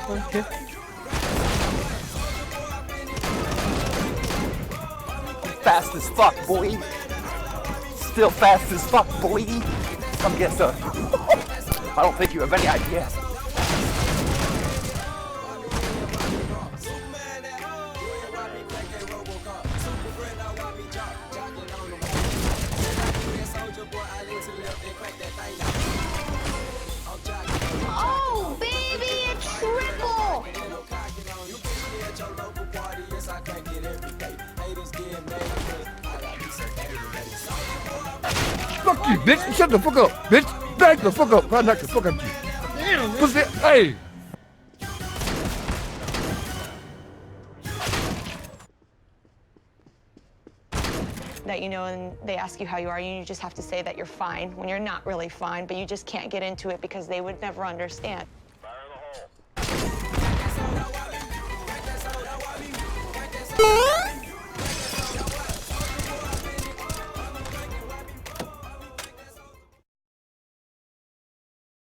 Okay. Fast as fuck, boy. Still fast as fuck, boy. Come get some. I don't think you have any idea. Oh, baby, it's triple! Fuck you, bitch. Shut the fuck up, bitch. Back the fuck up. I'll knock the fuck out you. Damn, pussy. Hey. That, you know, and they ask you how you are, you just have to say that you're fine when you're not really fine, but you just can't get into it because they would never understand.